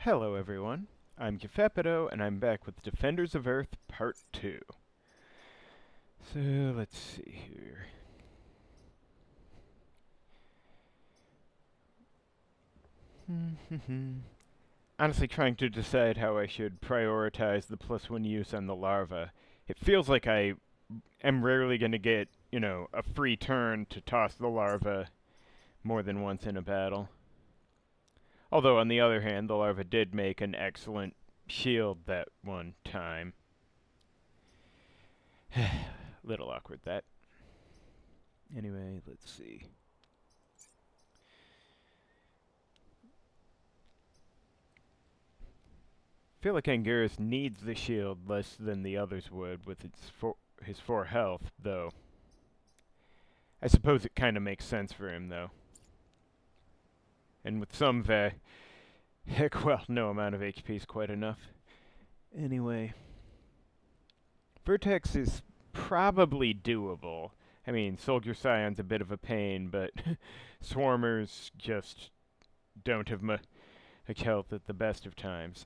Hello everyone, I'm Gefepido, and I'm back with Defenders of Earth Part 2. So, let's see here. Honestly, trying to decide how I should prioritize the +1 use on the larva. It feels like I am rarely going to get, a free turn to toss the larva more than once in a battle. Although, on the other hand, the larva did make an excellent shield that one time. Little awkward, that. Anyway, let's see. I feel like Anguirus needs the shield less than the others would with his 4 health, though. I suppose it kind of makes sense for him, though. And with some heck, well, no amount of HP is quite enough. Anyway. Vertex is probably doable. I mean, Soldier Scion's a bit of a pain, but Swarmers just don't have much health at the best of times.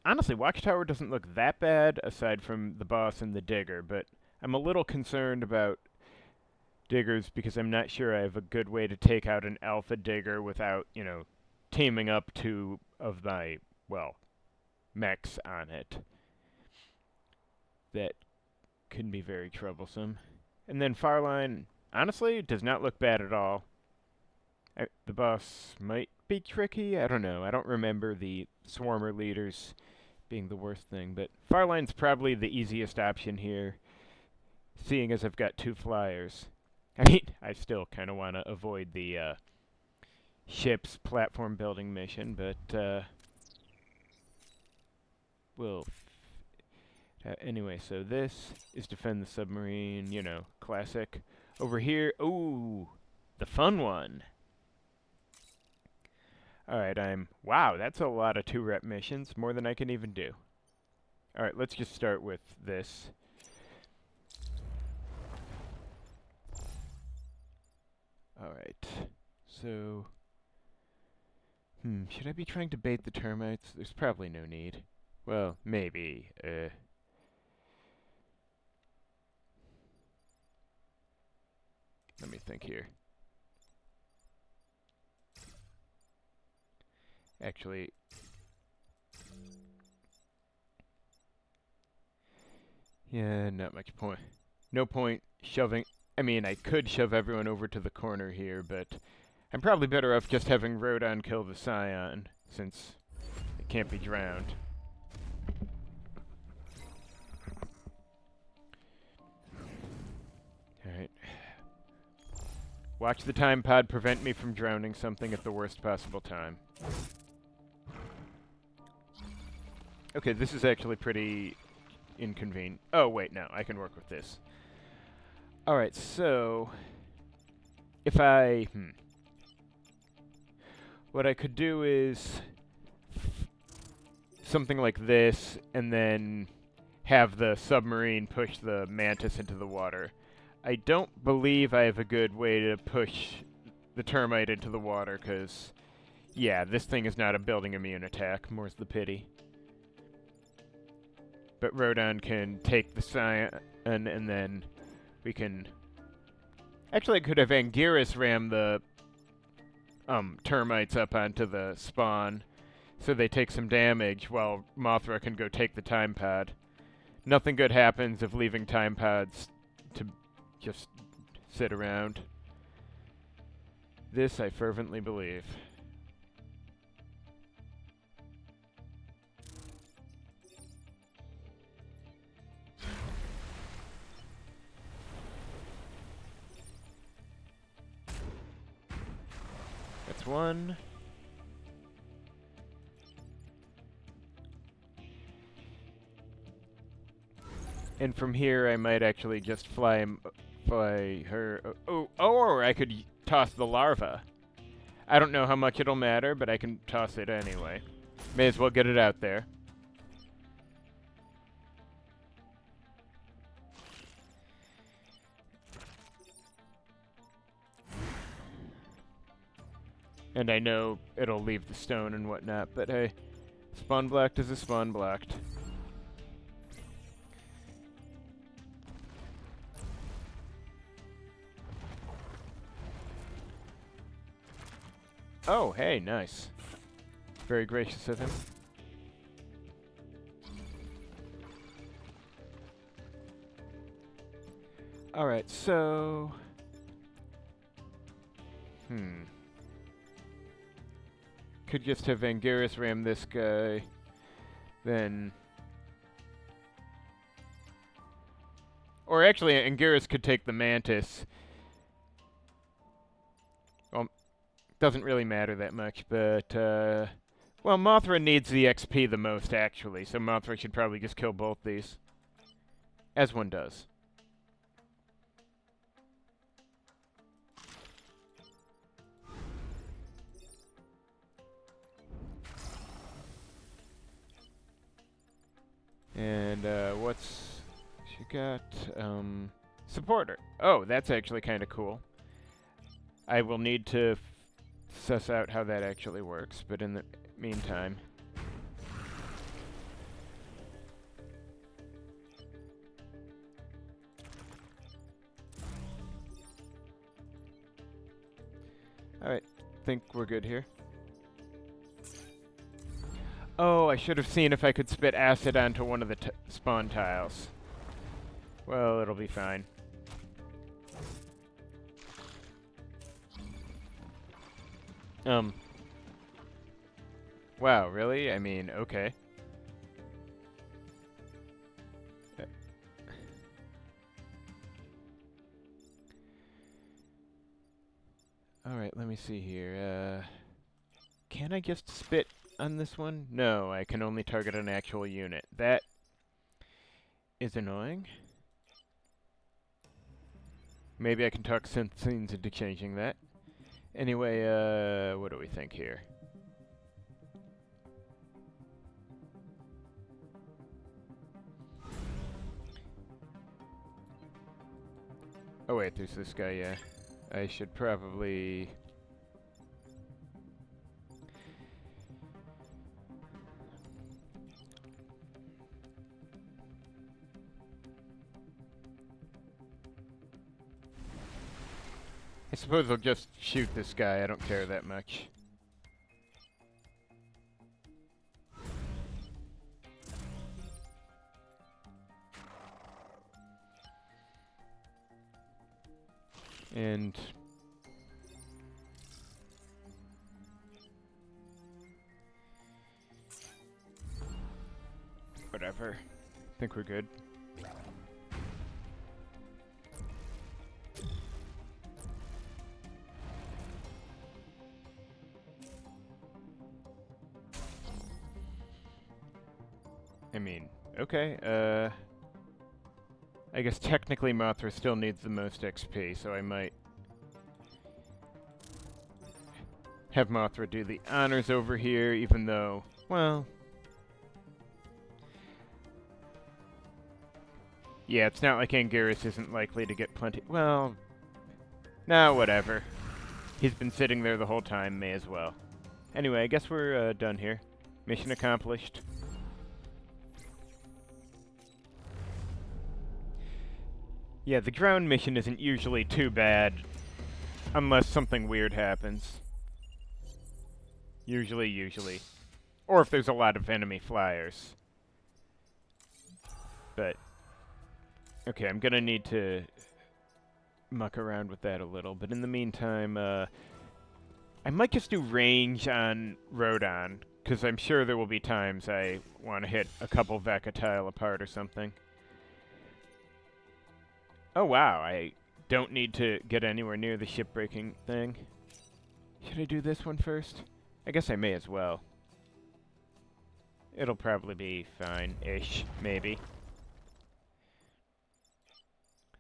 Honestly, Watchtower doesn't look that bad, aside from the boss and the Digger, but I'm a little concerned about Diggers because I'm not sure I have a good way to take out an Alpha Digger without, teaming up 2 of my, mechs on it. That can be very troublesome. And then Farline, honestly, does not look bad at all. The boss might be tricky, I don't know. I don't remember the Swarmer leaders being the worst thing, but Farline's probably the easiest option here, seeing as I've got 2 flyers. I mean, I still kind of want to avoid the ship's platform building mission, but we'll... anyway, so this is defend the submarine, classic. Over here, ooh, the fun one. Alright, wow, that's a lot of 2-rep missions, more than I can even do. Alright, let's just start with this. Alright, so... should I be trying to bait the termites? There's probably no need. Well, maybe, Let me think here. Actually, yeah, not much point. No point shoving... I mean, I could shove everyone over to the corner here, but I'm probably better off just having Rodon kill the Scion, since it can't be drowned. Alright. Watch the time pod prevent me from drowning something at the worst possible time. Okay, this is actually pretty inconvenient. Oh, wait, no, I can work with this. Alright, so... if I... what I could do is... something like this, and then have the submarine push the mantis into the water. I don't believe I have a good way to push the termite into the water, because... yeah, this thing is not a building immune attack, more's the pity. But Rodon can take the Scion, and then we can... actually, I could have Anguirus ram the termites up onto the spawn, so they take some damage, while Mothra can go take the time pod. Nothing good happens of leaving time pods to just sit around. This I fervently believe. That's one. And from here, I might actually just fly her... or I could toss the larva. I don't know how much it'll matter, but I can toss it anyway. May as well get it out there. And I know it'll leave the stone and whatnot, but hey, spawn blocked is a spawn blocked. Oh, hey, nice. Very gracious of him. Alright, so... Could just have Anguirus ram this guy, then... Or actually, Anguirus could take the Mantis. Well, doesn't really matter that much, but, well, Mothra needs the XP the most, actually, so Mothra should probably just kill both these. As one does. And, what's she got? Supporter. Oh, that's actually kind of cool. I will need to suss out how that actually works, but in the meantime... Alright, think we're good here. Oh, I should have seen if I could spit acid onto one of the spawn tiles. Well, it'll be fine. Wow, really? I mean, okay. Alright, let me see here. Can I just spit on this one? No, I can only target an actual unit. That is annoying. Maybe I can talk SynthScenes into changing that. Anyway, what do we think here? Oh wait, there's this guy, yeah. I should probably... I suppose I'll just shoot this guy, I don't care that much. And... whatever. I think we're good. I mean, okay, I guess technically Mothra still needs the most XP, so I might have Mothra do the honors over here, even though, well... Yeah, it's not like Anguirus isn't likely to get plenty... Well... Nah, whatever. He's been sitting there the whole time, may as well. Anyway, I guess we're, done here. Mission accomplished. Yeah, the ground mission isn't usually too bad, unless something weird happens. Usually. Or if there's a lot of enemy flyers. But, okay, I'm gonna need to muck around with that a little, but in the meantime, I might just do range on Rodon, because I'm sure there will be times I want to hit a couple Vacatile apart or something. Oh wow, I don't need to get anywhere near the ship-breaking thing. Should I do this one first? I guess I may as well. It'll probably be fine-ish, maybe.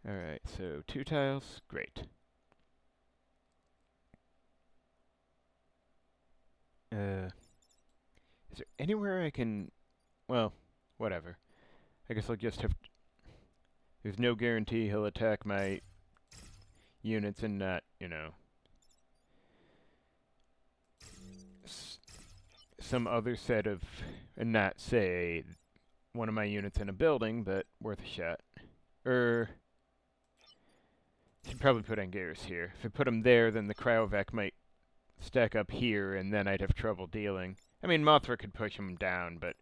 Alright, so 2 tiles, great. Is there anywhere I can... Well, whatever. I guess I'll just have... There's no guarantee he'll attack my units and not, you know... some other set of, and not say one of my units in a building, but worth a shot. Should probably put Anguirus here. If I put him there, then the Cryovac might stack up here, and then I'd have trouble dealing. I mean, Mothra could push him down, but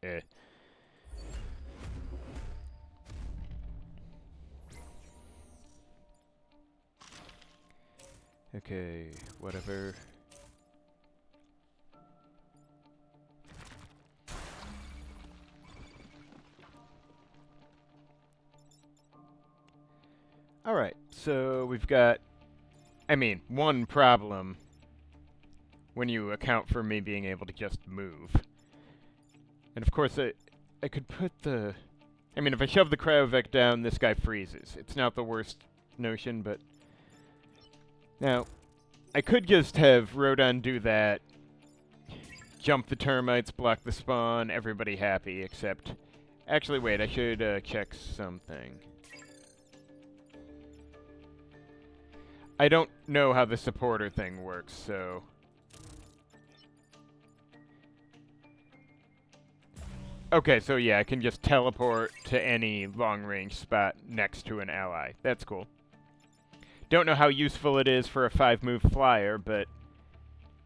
Okay, whatever. Alright, so we've got, I mean, one problem when you account for me being able to just move. And of course, I could put the... I mean, if I shove the Cryovac down, this guy freezes. It's not the worst notion, but... Now, I could just have Rodon do that, jump the termites, block the spawn, everybody happy, except... Actually, wait, I should check something. I don't know how the supporter thing works, so... Okay, so yeah, I can just teleport to any long-range spot next to an ally. That's cool. Don't know how useful it is for a 5-move flyer, but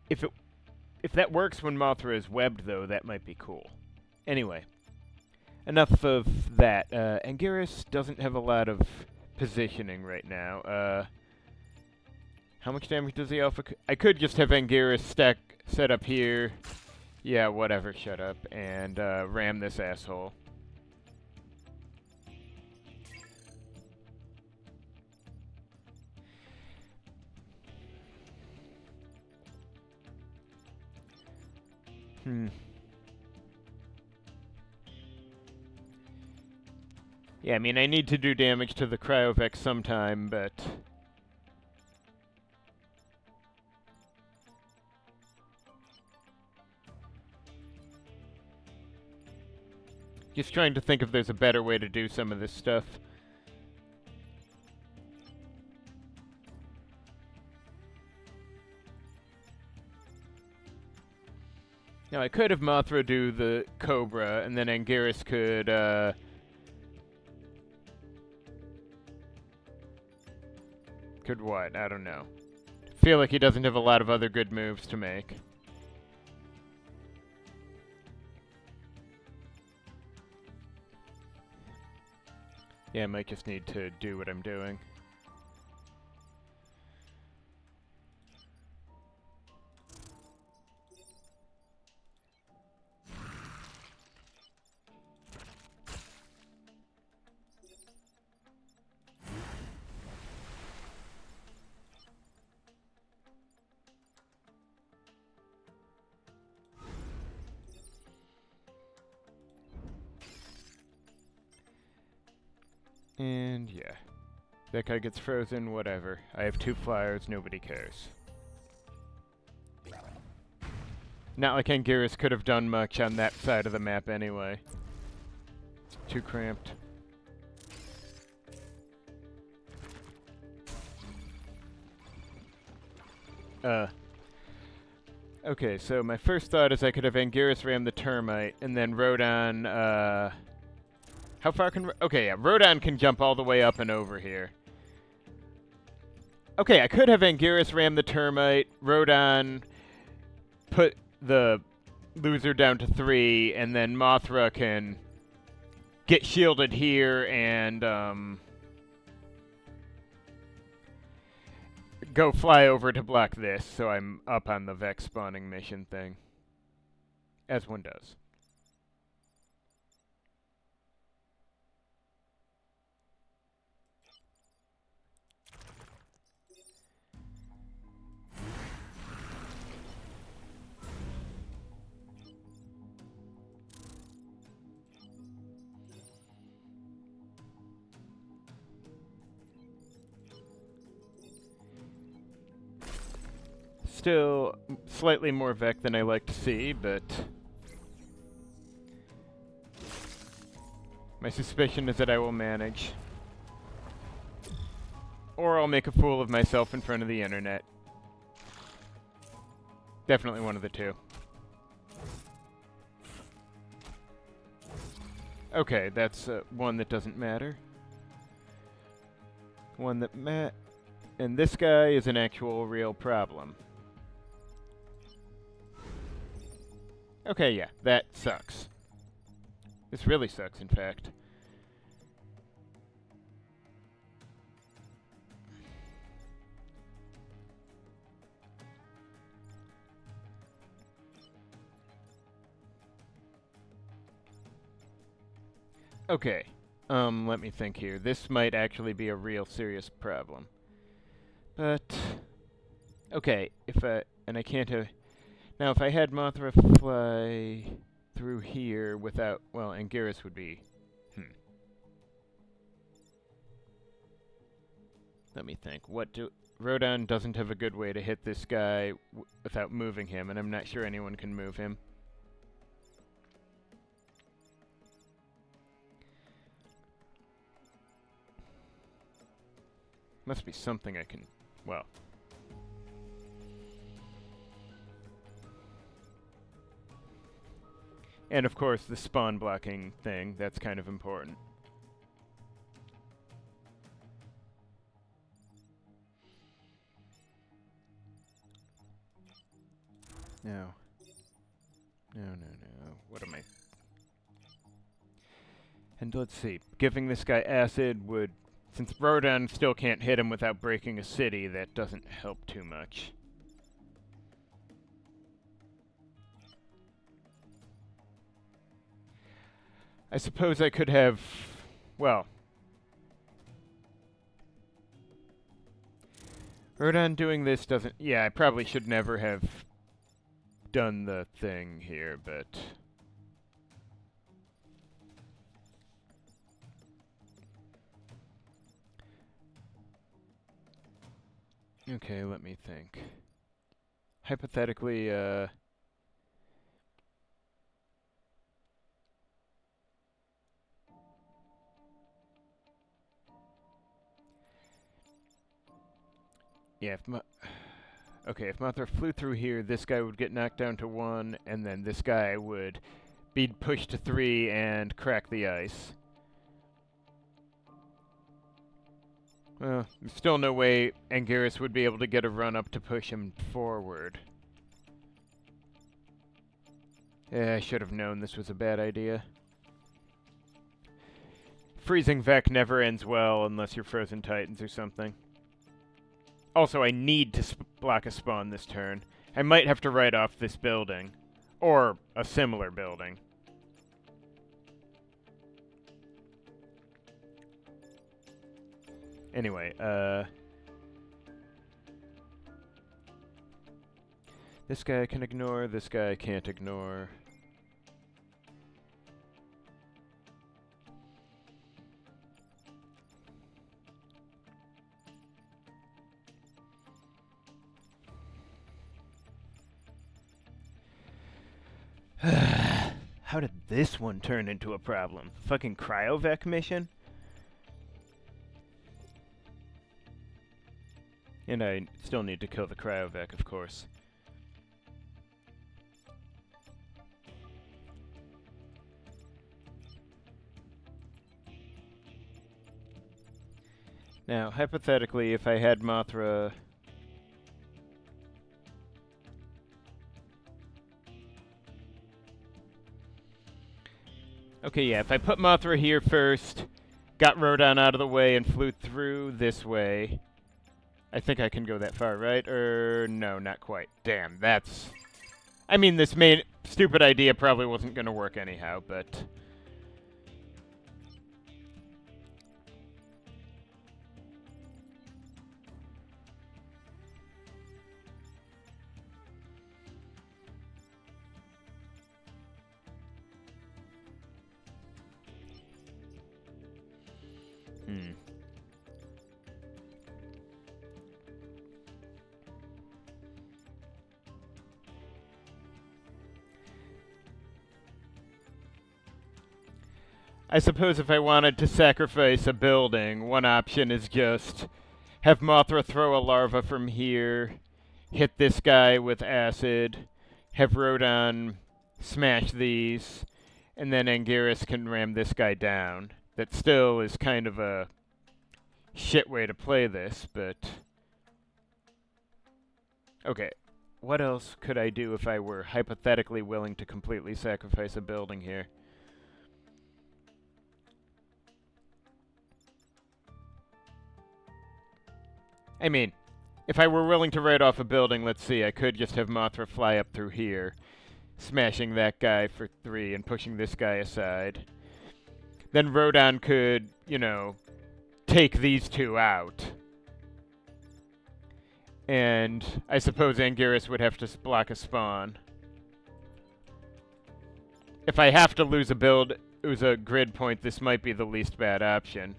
if that works when Mothra is webbed, though, that might be cool. Anyway, enough of that. Anguirus doesn't have a lot of positioning right now. How much damage does the Alpha... I could just have Anguirus set up here. Yeah, whatever, shut up. And ram this asshole. Yeah, I mean, I need to do damage to the Cryovac sometime, but... Just trying to think if there's a better way to do some of this stuff. Now, I could have Mothra do the Cobra, and then Anguirus could, Could what? I don't know. Feel like he doesn't have a lot of other good moves to make. Yeah, I might just need to do what I'm doing. And yeah. That guy gets frozen, whatever. I have 2 flyers, nobody cares. Not like Anguirus could have done much on that side of the map anyway. It's too cramped. Okay, so my first thought is I could have Anguirus ram the termite, and then Rodon, how far can... Okay, yeah, Rodon can jump all the way up and over here. Okay, I could have Anguirus ram the termite, Rodon put the loser down to 3, and then Mothra can get shielded here and, go fly over to block this, so I'm up on the Vex spawning mission thing. As one does. Still slightly more Vec than I like to see, but my suspicion is that I will manage. Or I'll make a fool of myself in front of the internet. Definitely one of the two. Okay, that's one that doesn't matter. One that and this guy is an actual real problem. Okay, yeah, that sucks. This really sucks, in fact. Okay, let me think here. This might actually be a real serious problem. But, okay, and I can't have... Now, if I had Mothra fly through here without... Well, Anguirus would be... Let me think. Rodon doesn't have a good way to hit this guy without moving him, and I'm not sure anyone can move him. Must be something I can... Well... And of course, the spawn blocking thing, that's kind of important. No. No. What am I... And let's see. Giving this guy acid would... Since Rodon still can't hit him without breaking a city, that doesn't help too much. I suppose I could have... Well... Rodon doing this doesn't... Yeah, I probably should never have done the thing here, but... Okay, let me think. Hypothetically, yeah, if Mothra flew through here, this guy would get knocked down to 1, and then this guy would be pushed to 3 and crack the ice. Well, there's still no way Anguirus would be able to get a run up to push him forward. Yeah, I should have known this was a bad idea. Freezing Vec never ends well unless you're Frozen Titans or something. Also, I need to block a spawn this turn. I might have to write off this building. Or a similar building. Anyway, this guy I can ignore, this guy I can't ignore. How did this one turn into a problem? Fucking Cryovac mission? And I still need to kill the Cryovac, of course. Now, hypothetically, if I had Mothra... Okay, yeah, if I put Mothra here first, got Rodon out of the way, and flew through this way... I think I can go that far, right? No, not quite. Damn, that's... I mean, this stupid idea probably wasn't going to work anyhow, but... I suppose if I wanted to sacrifice a building, one option is just have Mothra throw a larva from here, hit this guy with acid, have Rodon smash these, And then Anguirus can ram this guy down. That still is kind of a shit way to play this, but... Okay, what else could I do if I were hypothetically willing to completely sacrifice a building here? I mean, if I were willing to write off a building, let's see, I could just have Mothra fly up through here, smashing that guy for 3 and pushing this guy aside. Then Rodon could, you know, take these 2 out. And I suppose Anguirus would have to block a spawn. If I have to lose a grid point, this might be the least bad option.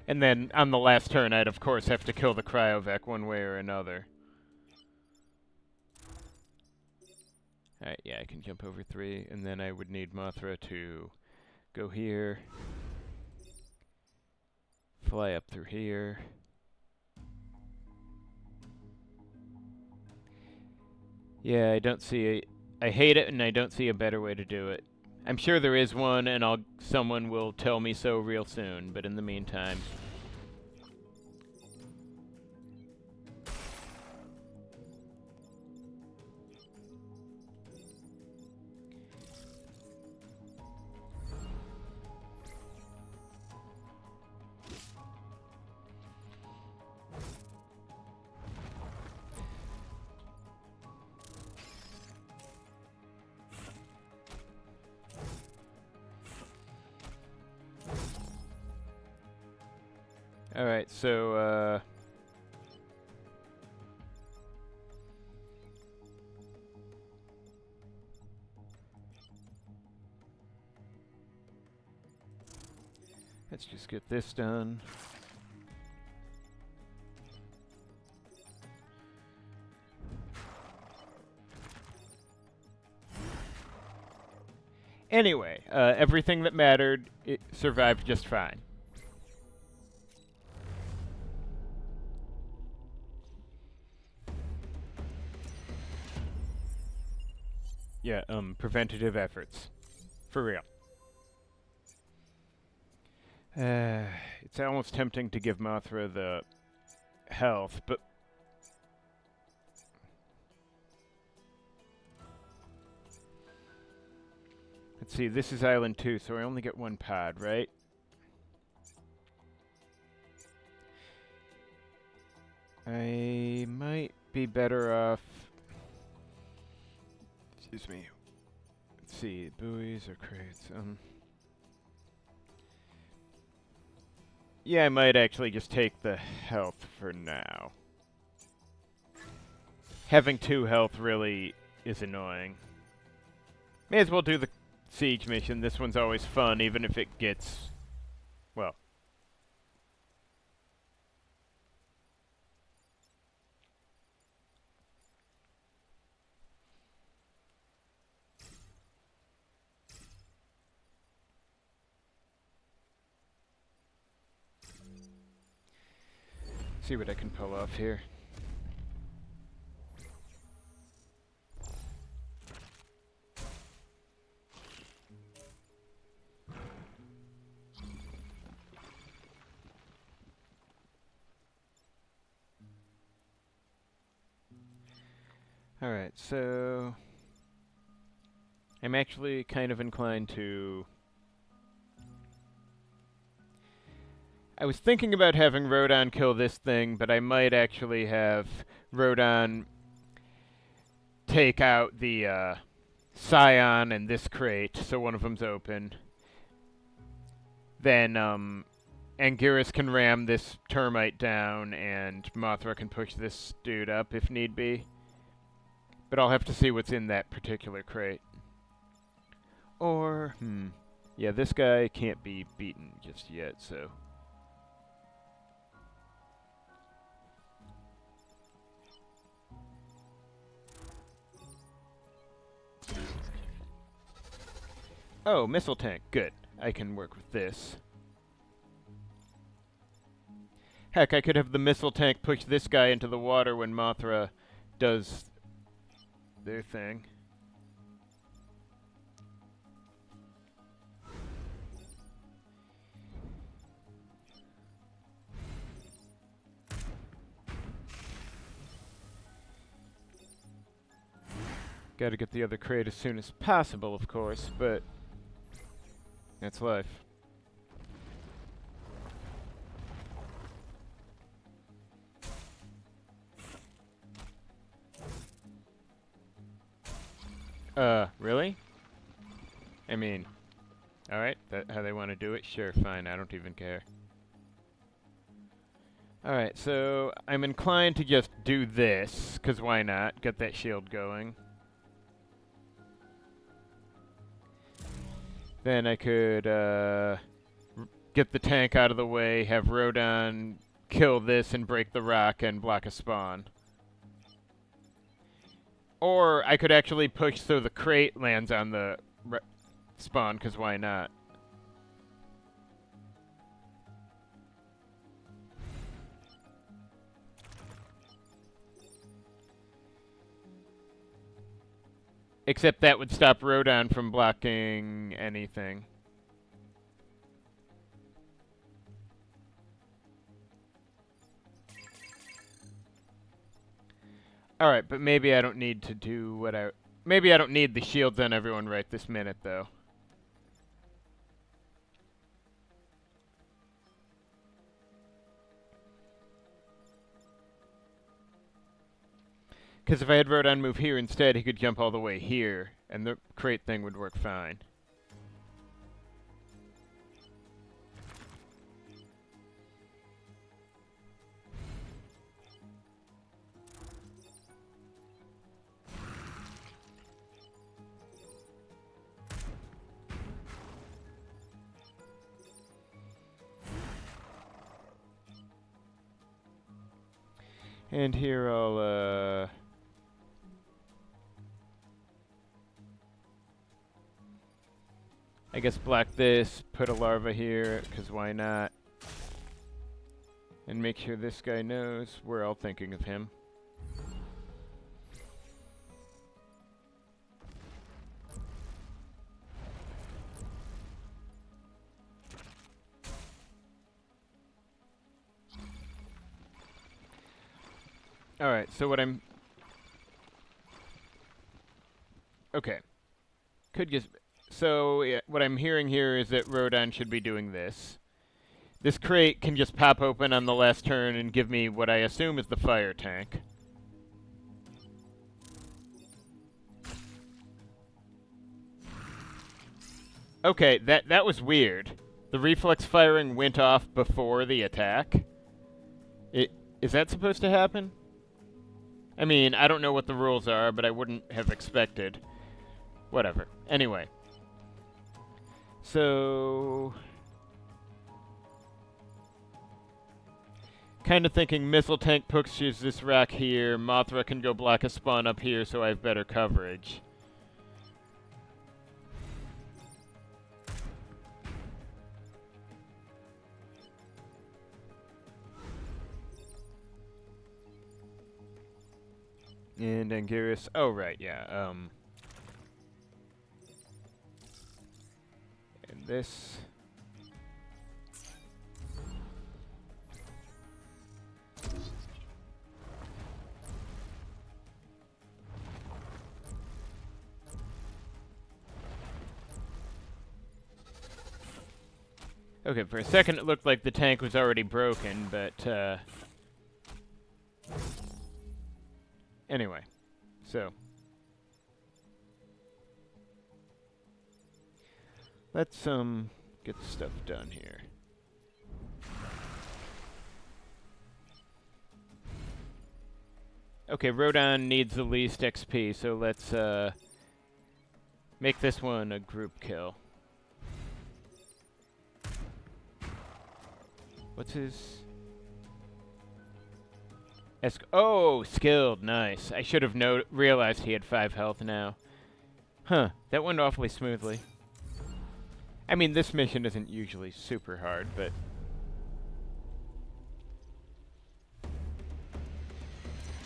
And then on the last turn, I'd of course have to kill the Cryovac one way or another. Alright, yeah, I can jump over 3, and then I would need Mothra to go here, fly up through here. Yeah, I hate it, and I don't see a better way to do it. I'm sure there is one, and someone will tell me so real soon, but in the meantime... Alright, so, let's just get this done. Anyway, everything that mattered, it survived just fine. Yeah, preventative efforts. For real. It's almost tempting to give Mothra the health, but... Let's see, this is Island 2, so I only get 1 pod, right? I might be better off... Excuse me. Let's see, buoys or crates. Yeah, I might actually just take the health for now. Having 2 health really is annoying. May as well do the siege mission. This one's always fun, even if it gets... well... see what I can pull off here. Alright, so... I'm actually kind of inclined to... I was thinking about having Rodon kill this thing, but I might actually have Rodon take out the Scion and this crate, so one of them's open. Then Anguirus can ram this termite down, and Mothra can push this dude up if need be. But I'll have to see what's in that particular crate. Or, yeah, this guy can't be beaten just yet, so... Oh, missile tank. Good. I can work with this. Heck, I could have the missile tank push this guy into the water when Mothra does their thing. Gotta get the other crate as soon as possible, of course, but that's life. Really? I mean, alright, that how they want to do it? Sure, fine, I don't even care. Alright, so I'm inclined to just do this, 'cause why not? Get that shield going. Then I could, get the tank out of the way, have Rodon kill this and break the rock and block a spawn. Or I could actually push so the crate lands on the spawn, because why not? Except that would stop Rodon from blocking anything. Alright, but maybe I don't need to do what I... Maybe I don't need the shields on everyone right this minute, though. Because if I had Rodon move here instead, he could jump all the way here, and the crate thing would work fine. And here I'll, I guess block this, put a larva here, because why not? And make sure this guy knows we're all thinking of him. Alright, so what I'm... Okay. Could just... So, yeah, what I'm hearing here is that Rodon should be doing this. This crate can just pop open on the last turn and give me what I assume is the fire tank. Okay, that was weird. The reflex firing went off before the attack. Is that supposed to happen? I mean, I don't know what the rules are, but I wouldn't have expected. Whatever. Anyway. So... kind of thinking missile tank pushes this rack here, Mothra can go block a spawn up here so I have better coverage. And Anguirus, oh right, yeah, and this. Okay, for a second it looked like the tank was already broken, but, anyway, so. Let's, get stuff done here. Okay, Rodon needs the least XP, so let's, make this one a group kill. What's his... Oh, skilled, nice. I should have realized he had 5 health now. Huh, that went awfully smoothly. I mean, this mission isn't usually super hard, but...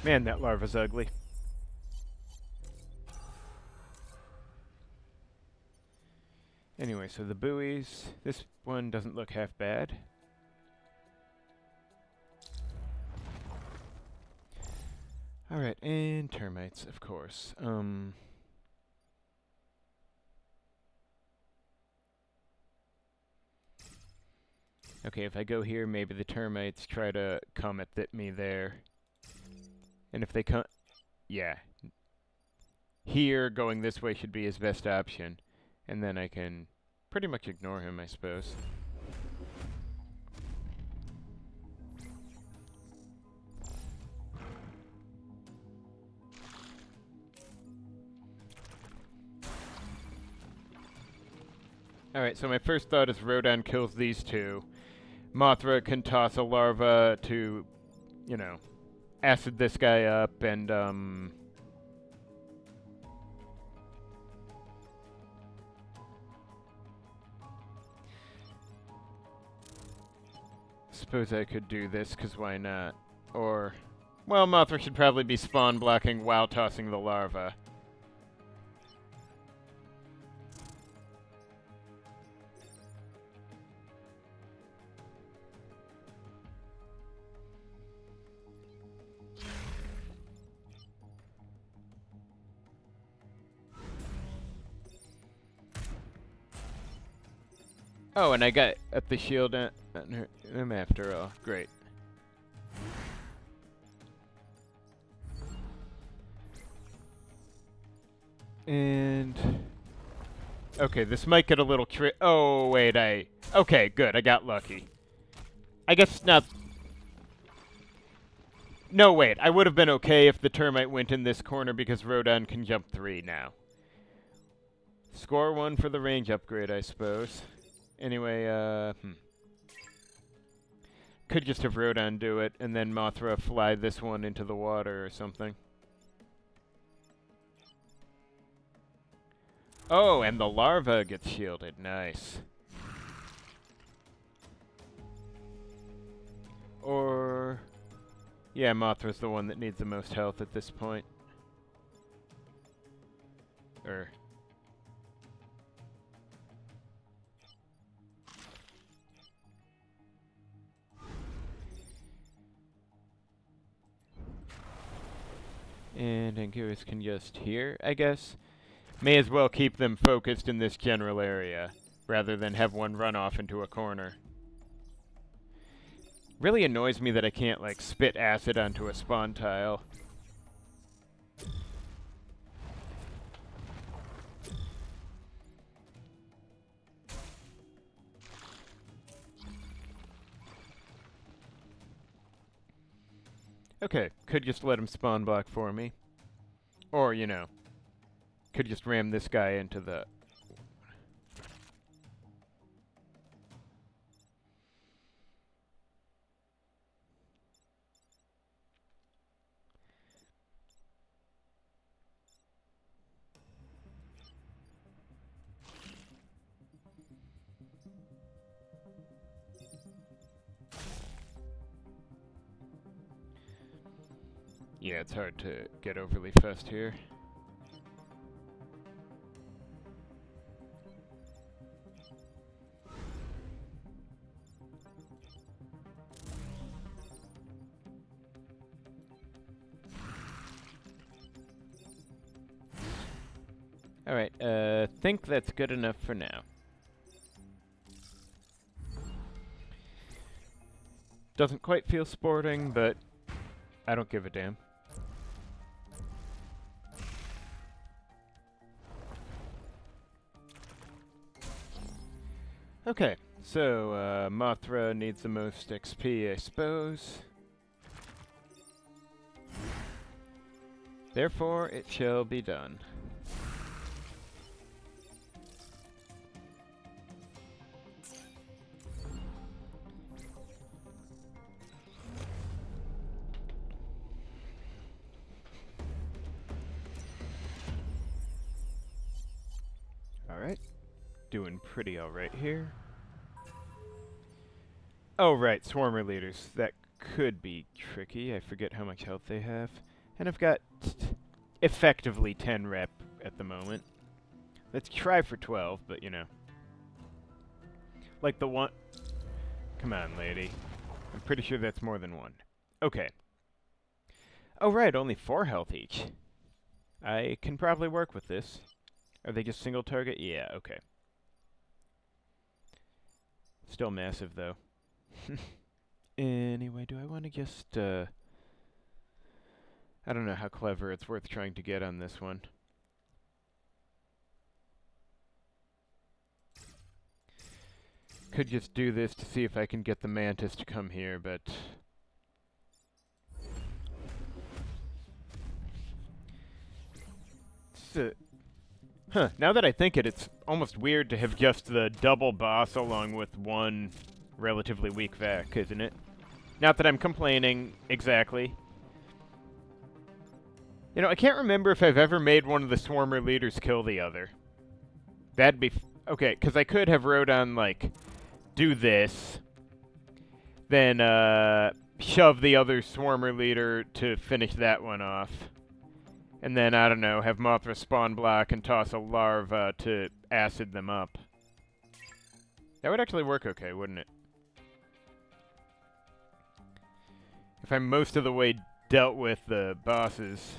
Man, that larva's ugly. Anyway, so the buoys. This one doesn't look half bad. Alright, and termites, of course. Okay, if I go here, maybe the termites try to come at me there. And if they come... Yeah. Here, going this way should be his best option. And then I can pretty much ignore him, I suppose. Alright, so my first thought is Rodon kills these two. Mothra can toss a larva to, you know, acid this guy up, and, suppose I could do this, because why not? Or, well, Mothra should probably be spawn blocking while tossing the larva. Oh, and I got at the shield on him after all. Great. And... Okay, this might get a little oh, wait, okay, good, I got lucky. I guess not... No, wait, I would have been okay if the termite went in this corner because Rodon can jump 3 now. Score 1 for the range upgrade, I suppose. Anyway, could just have Rodon do it, and then Mothra fly this one into the water or something. Oh, and the larva gets shielded. Nice. Or... Yeah, Mothra's the one that needs the most health at this point. And Anguirus can just here, I guess. May as well keep them focused in this general area, rather than have one run off into a corner. Really annoys me that I can't, like, spit acid onto a spawn tile. Okay, could just let him spawn block for me. Or, you know, could just ram this guy into the... Yeah, it's hard to get overly fussed here. Alright, think that's good enough for now. Doesn't quite feel sporting, but I don't give a damn. Okay, so, Mothra needs the most XP, I suppose. Therefore, it shall be done. Alright. doing pretty alright here. Oh, right, swarmer leaders. That could be tricky. I forget how much health they have. And I've got effectively 10 rep at the moment. Let's try for 12, but you know. Like the one... Come on, lady. I'm pretty sure that's more than one. Okay. Oh, right, only 4 health each. I can probably work with this. Are they just single target? Yeah, okay. Still massive, though. Anyway, do I want to just, I don't know how clever it's worth trying to get on this one. Could just do this to see if I can get the mantis to come here, but... Huh, now that I think it, it's almost weird to have just the double boss along with one relatively weak Vac, isn't it? Not that I'm complaining, exactly. You know, I can't remember if I've ever made one of the Swarmer leaders kill the other. That'd be... okay, because I could have wrote on, like, do this, then, shove the other Swarmer leader to finish that one off. And then, I don't know, have Mothra spawn block and toss a larva to acid them up. That would actually work okay, wouldn't it? If I'm most of the way dealt with the bosses.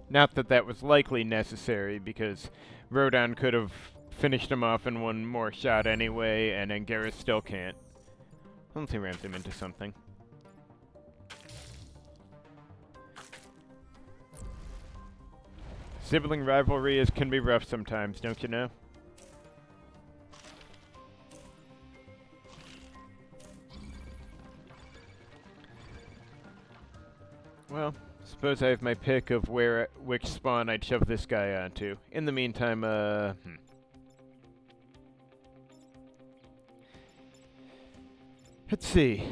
Not that that was likely necessary, because Rodon could have finished him off in one more shot anyway, and Anguirus still can't. Unless he rams him into something. Sibling rivalry can be rough sometimes, don't you know? Well, suppose I have my pick of which spawn I'd shove this guy onto. In the meantime, let's see.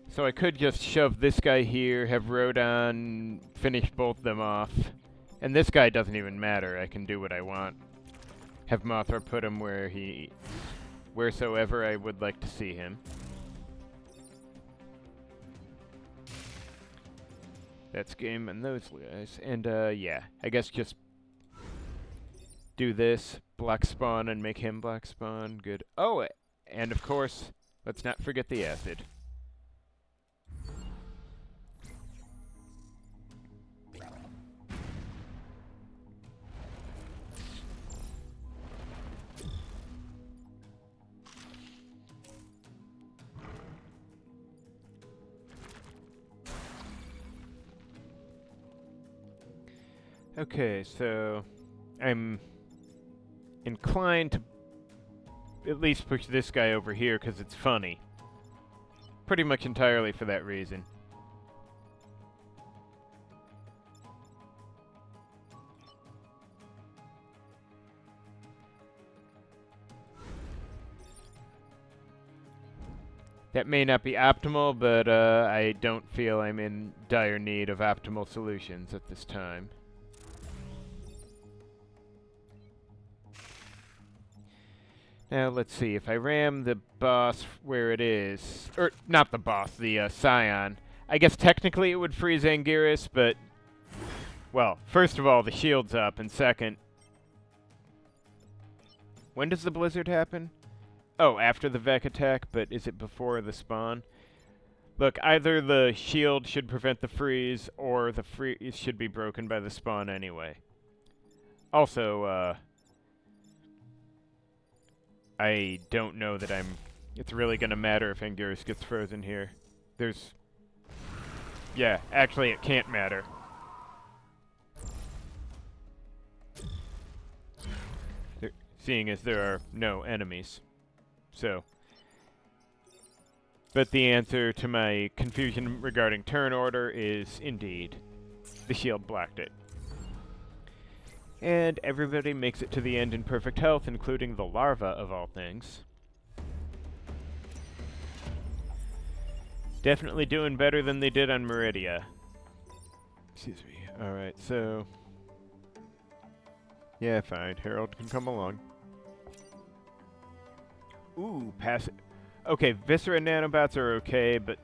So I could just shove this guy here, have Rodon finish both them off. And this guy doesn't even matter. I can do what I want. Have Mothra put him wheresoever I would like to see him. That's game and those guys. And, yeah. I guess just do this, black spawn, and make him black spawn. Good. Oh, and of course, let's not forget the acid. Okay, so I'm inclined to at least push this guy over here because it's funny. Pretty much entirely for that reason. That may not be optimal, but I don't feel I'm in dire need of optimal solutions at this time. Now, let's see. If I ram the boss where it is... Or, not the boss, the Scion. I guess technically it would freeze Anguirus, but... Well, first of all, the shield's up, and second... When does the blizzard happen? Oh, after the Vec attack, but is it before the spawn? Look, either the shield should prevent the freeze, or the freeze should be broken by the spawn anyway. Also, I don't know that it's really gonna matter if Anguirus gets frozen here. Yeah, actually it can't matter. Seeing as there are no enemies. So. But the answer to my confusion regarding turn order is indeed the shield blocked it. And everybody makes it to the end in perfect health, including the larva of all things. Definitely doing better than they did on Meridia. Excuse me. Alright, so... yeah, fine. Harold can come along. Ooh, pass it. Okay, Viscera nanobots are okay, but...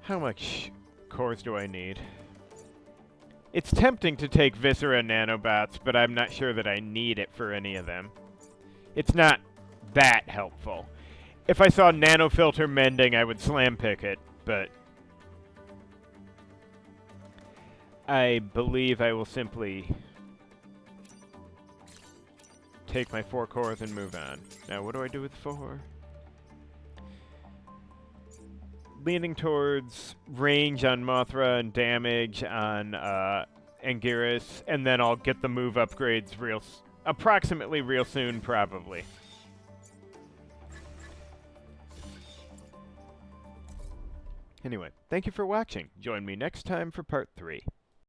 how much cores do I need? It's tempting to take Viscera nanobots, but I'm not sure that I need it for any of them. It's not that helpful. If I saw nanofilter mending, I would slam pick it, but... I believe I will simply take my 4 cores and move on. Now, what do I do with 4? Leaning towards range on Mothra and damage on Anguirus, and then I'll get the move upgrades approximately real soon, probably. Anyway, thank you for watching. Join me next time for part 3.